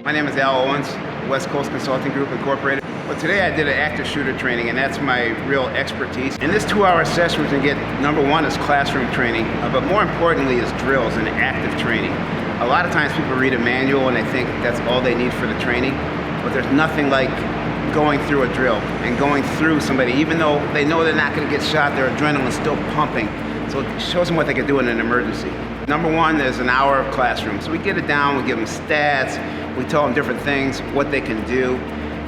My name is Al Owens, West Coast Consulting Group Incorporated. Well, today I did an active shooter training, and that's my real expertise. In this 2-hour session, we're going to get, number one, is classroom training, but more importantly is drills and active training. A lot of times people read a manual and they think that's all they need for the training, but there's nothing like going through a drill and going through somebody, even though they know they're not going to get shot, their adrenaline's still pumping. So it shows them what they can do in an emergency. Number one, there's an hour of classroom. So we get it down, we give them stats, we tell them different things, what they can do.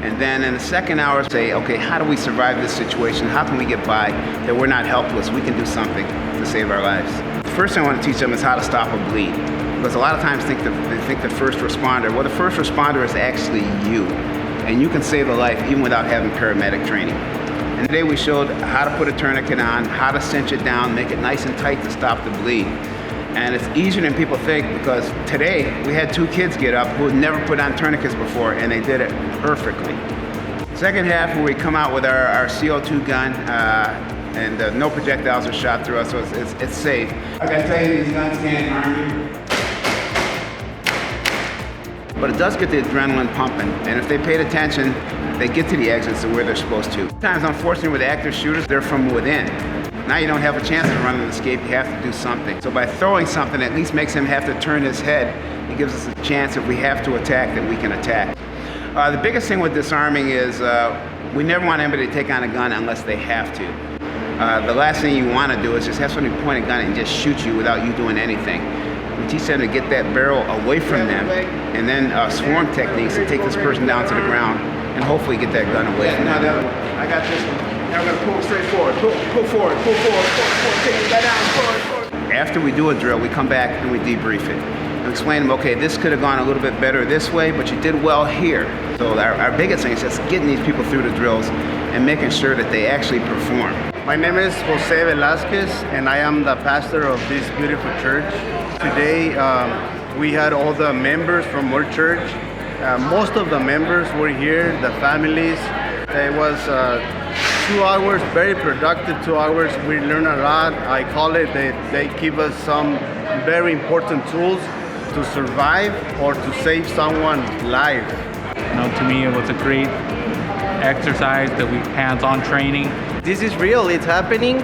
And then in the second hour, say, okay, how do we survive this situation? How can we get by that we're not helpless? We can do something to save our lives. The first thing I want to teach them is how to stop a bleed. Because a lot of times they think the first responder, well, the first responder is actually you. And you can save a life even without having paramedic training. And today we showed how to put a tourniquet on, how to cinch it down, make it nice and tight to stop the bleed. And it's easier than people think, because today we had 2 kids get up who had never put on tourniquets before, and they did it perfectly. Second half, where we come out with our CO2 gun, and no projectiles are shot through us, so it's safe. I gotta tell you, these guns can't harm you. But it does get the adrenaline pumping, and if they paid attention, they get to the exits of where they're supposed to. Sometimes, unfortunately, with active shooters, they're from within. Now you don't have a chance to run and escape, you have to do something. So by throwing something, at least makes him have to turn his head. It gives us a chance, if we have to attack, that we can attack. The biggest thing with disarming is we never want anybody to take on a gun unless they have to. The last thing you want to do is just have somebody point a gun and just shoot you without you doing anything. We teach them to get that barrel away from them, and then swarm techniques to take this person down to the ground and hopefully get that gun away from them. I got this one. Now we're gonna pull straight forward. Pull forward, pull forward, take it down, forward. After we do a drill, we come back and we debrief it. And explain to them, okay, this could have gone a little bit better this way, but you did well here. So our biggest thing is just getting these people through the drills and making sure that they actually perform. My name is Jose Velasquez, and I am the pastor of this beautiful church. Today, we had all the members from our church. Most of the members were here, the families. It was 2 hours, very productive 2 hours. We learned a lot. I call it, they give us some very important tools to survive or to save someone's life. To me, it was a great exercise that we hands-on training. This is real, it's happening,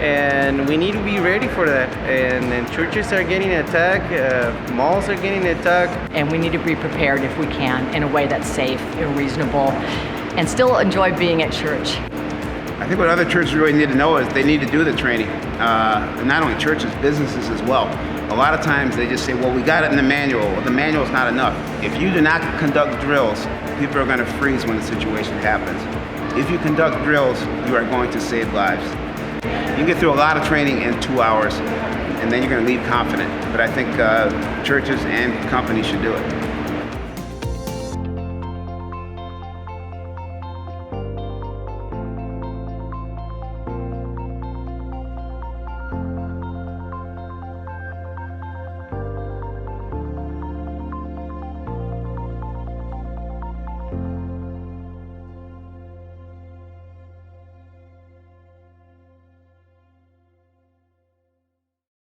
and we need to be ready for that. And churches are getting attacked, malls are getting attacked. And we need to be prepared if we can, in a way that's safe and reasonable, and still enjoy being at church. I think what other churches really need to know is they need to do the training. Not only churches, businesses as well. A lot of times they just say, well, we got it in the manual. Well, the manual's not enough. If you do not conduct drills, people are going to freeze when the situation happens. If you conduct drills, you are going to save lives. You can get through a lot of training in 2 hours, and then you're going to leave confident. But I think churches and companies should do it.